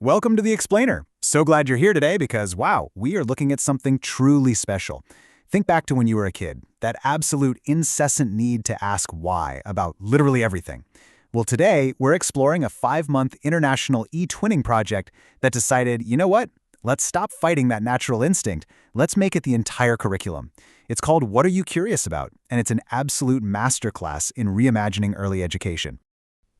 Welcome to The Explainer. So glad you're here today because, wow, we are looking at something truly special. Think back to when you were a kid, that absolute incessant need to ask why about literally everything. Well, today, we're exploring a 5-month international e-twinning project that decided, you know what? Let's stop fighting that natural instinct. Let's make it the entire curriculum. It's called What Are You Curious About? And it's an absolute masterclass in reimagining early education.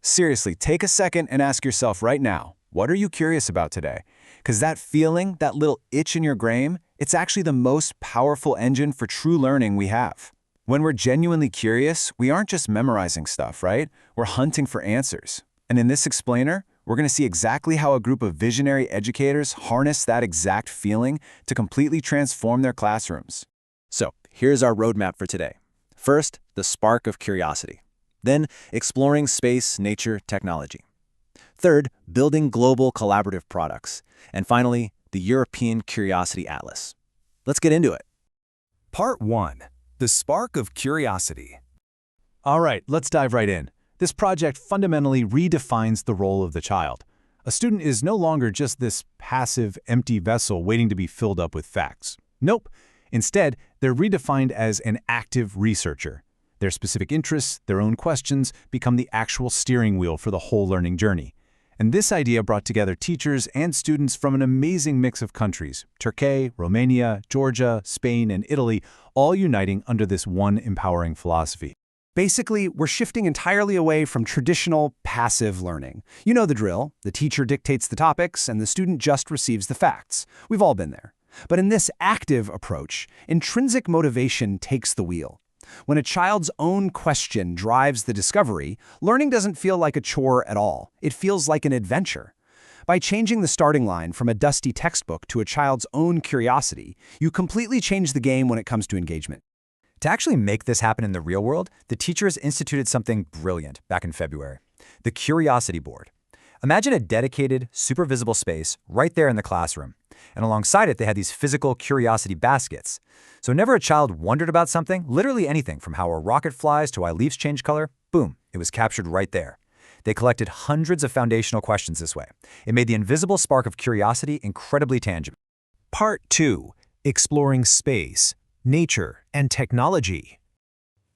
Seriously, take a second and ask yourself right now, what are you curious about today? Because that feeling, that little itch in your brain, it's actually the most powerful engine for true learning we have. When we're genuinely curious, we aren't just memorizing stuff, right? We're hunting for answers. And in this explainer, we're going to see exactly how a group of visionary educators harness that exact feeling to completely transform their classrooms. So, here's our roadmap for today. First, the spark of curiosity. Then, exploring space, nature, technology. Third, building global collaborative products. And finally, the European Curiosity Atlas. Let's get into it. Part 1. The Spark of Curiosity. All right, let's dive right in. This project fundamentally redefines the role of the child. A student is no longer just this passive, empty vessel waiting to be filled up with facts. Nope. Instead, they're redefined as an active researcher. Their specific interests, their own questions, become the actual steering wheel for the whole learning journey. And this idea brought together teachers and students from an amazing mix of countries, Turkey, Romania, Georgia, Spain, and Italy, all uniting under this one empowering philosophy. Basically, we're shifting entirely away from traditional passive learning. You know the drill. The teacher dictates the topics, and the student just receives the facts. We've all been there. But in this active approach, intrinsic motivation takes the wheel. When a child's own question drives the discovery, learning doesn't feel like a chore at all. It feels like an adventure. By changing the starting line from a dusty textbook to a child's own curiosity, you completely change the game when it comes to engagement. To actually make this happen in the real world, the teachers instituted something brilliant back in February: the Curiosity Board. Imagine a dedicated, super visible space right there in the classroom. And alongside it, they had these physical curiosity baskets. So whenever a child wondered about something, literally anything from how a rocket flies to why leaves change color, boom, it was captured right there. They collected hundreds of foundational questions this way. It made the invisible spark of curiosity incredibly tangible. Part 2. Exploring space, nature, and technology.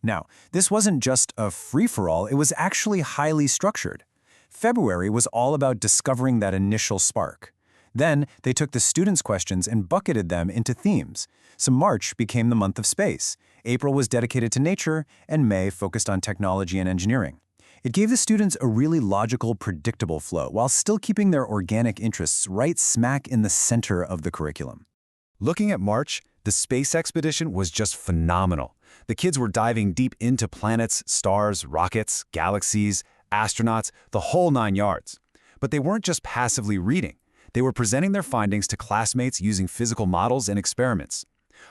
Now, this wasn't just a free-for-all, it was actually highly structured. February was all about discovering that initial spark. Then, they took the students' questions and bucketed them into themes. So March became the month of space, April was dedicated to nature, and May focused on technology and engineering. It gave the students a really logical, predictable flow while still keeping their organic interests right smack in the center of the curriculum. Looking at March, the space expedition was just phenomenal. The kids were diving deep into planets, stars, rockets, galaxies, astronauts, the whole 9 yards. But they weren't just passively reading. They were presenting their findings to classmates using physical models and experiments.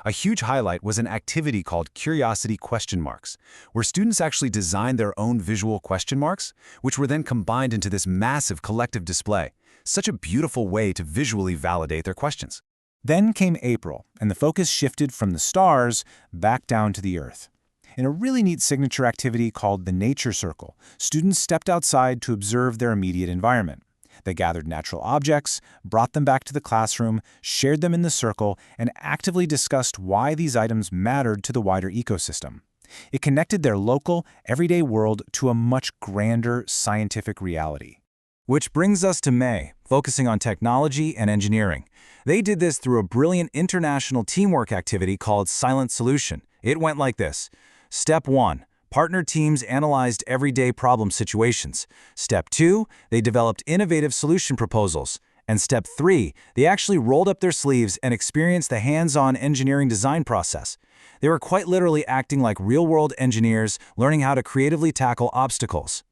A huge highlight was an activity called Curiosity Question Marks, where students actually designed their own visual question marks, which were then combined into this massive collective display. Such a beautiful way to visually validate their questions. Then came April, and the focus shifted from the stars back down to the Earth. In a really neat signature activity called the Nature Circle, students stepped outside to observe their immediate environment. They gathered natural objects, brought them back to the classroom, shared them in the circle, and actively discussed why these items mattered to the wider ecosystem. It connected their local, everyday world to a much grander scientific reality. Which brings us to May, focusing on technology and engineering. They did this through a brilliant international teamwork activity called Silent Solution. It went like this. Step 1. Partner teams analyzed everyday problem situations. Step 2. They developed innovative solution proposals. And Step 3. They actually rolled up their sleeves and experienced the hands-on engineering design process. They were quite literally acting like real-world engineers, learning how to creatively tackle obstacles.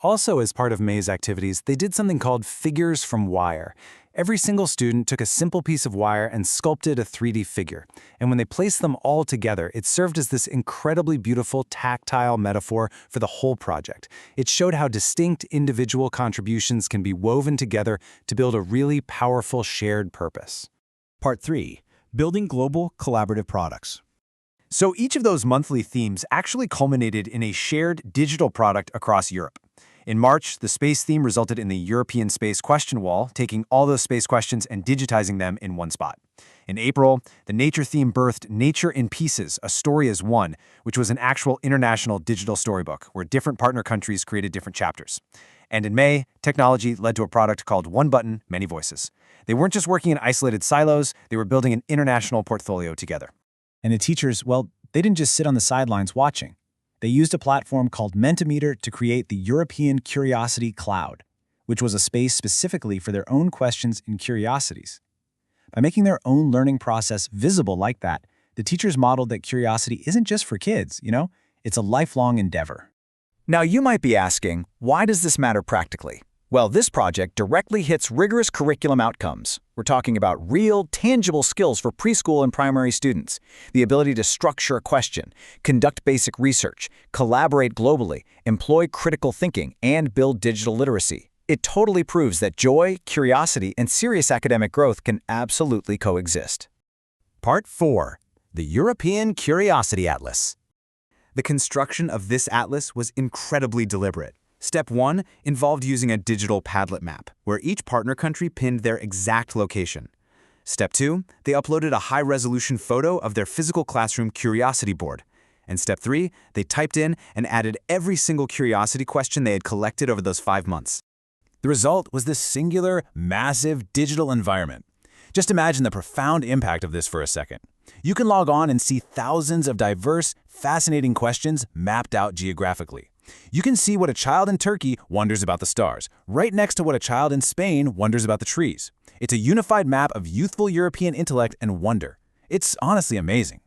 Also, as part of May's activities, they did something called Figures from Wire. Every single student took a simple piece of wire and sculpted a 3D figure. And when they placed them all together, it served as this incredibly beautiful tactile metaphor for the whole project. It showed how distinct individual contributions can be woven together to build a really powerful shared purpose. Part 3. Building global collaborative products. So each of those monthly themes actually culminated in a shared digital product across Europe. In March, the space theme resulted in the European Space Question Wall, taking all those space questions and digitizing them in one spot. In April, the nature theme birthed Nature in Pieces, A Story as One, which was an actual international digital storybook where different partner countries created different chapters. And in May, technology led to a product called One Button, Many Voices. They weren't just working in isolated silos, they were building an international portfolio together. And the teachers, well, they didn't just sit on the sidelines watching. They used a platform called Mentimeter to create the European Curiosity Cloud, which was a space specifically for their own questions and curiosities. By making their own learning process visible like that, the teachers modeled that curiosity isn't just for kids, it's a lifelong endeavor. Now you might be asking, why does this matter practically? Well, this project directly hits rigorous curriculum outcomes. We're talking about real, tangible skills for preschool and primary students. The ability to structure a question, conduct basic research, collaborate globally, employ critical thinking, and build digital literacy. It totally proves that joy, curiosity, and serious academic growth can absolutely coexist. Part 4. The European Curiosity Atlas. The construction of this atlas was incredibly deliberate. Step 1 involved using a digital Padlet map, where each partner country pinned their exact location. Step 2, they uploaded a high-resolution photo of their physical classroom curiosity board. And Step 3, they typed in and added every single curiosity question they had collected over those 5 months. The result was this singular, massive digital environment. Just imagine the profound impact of this for a second. You can log on and see thousands of diverse, fascinating questions mapped out geographically. You can see what a child in Turkey wonders about the stars, right next to what a child in Spain wonders about the trees. It's a unified map of youthful European intellect and wonder. It's honestly amazing.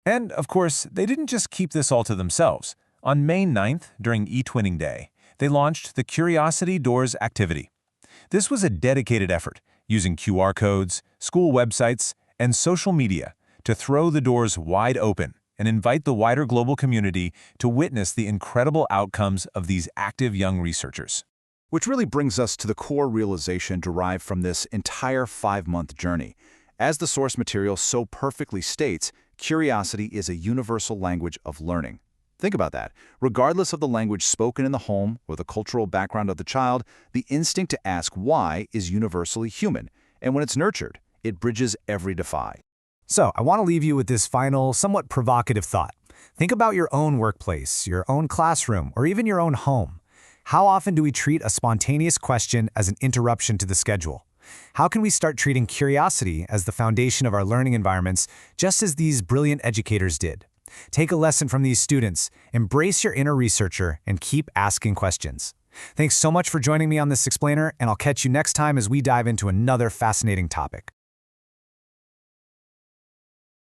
And, of course, they didn't just keep this all to themselves. On May 9th, during eTwinning Day, they launched the Curiosity Doors activity. This was a dedicated effort, using QR codes, school websites, and social media to throw the doors wide open and invite the wider global community to witness the incredible outcomes of these active young researchers. Which really brings us to the core realization derived from this entire 5-month journey. As the source material so perfectly states, curiosity is a universal language of learning. Think about that. Regardless of the language spoken in the home or the cultural background of the child, the instinct to ask why is universally human, and when it's nurtured, it bridges every divide. So, I want to leave you with this final, somewhat provocative thought. Think about your own workplace, your own classroom, or even your own home. How often do we treat a spontaneous question as an interruption to the schedule? How can we start treating curiosity as the foundation of our learning environments, just as these brilliant educators did? Take a lesson from these students, embrace your inner researcher, and keep asking questions. Thanks so much for joining me on this explainer, and I'll catch you next time as we dive into another fascinating topic.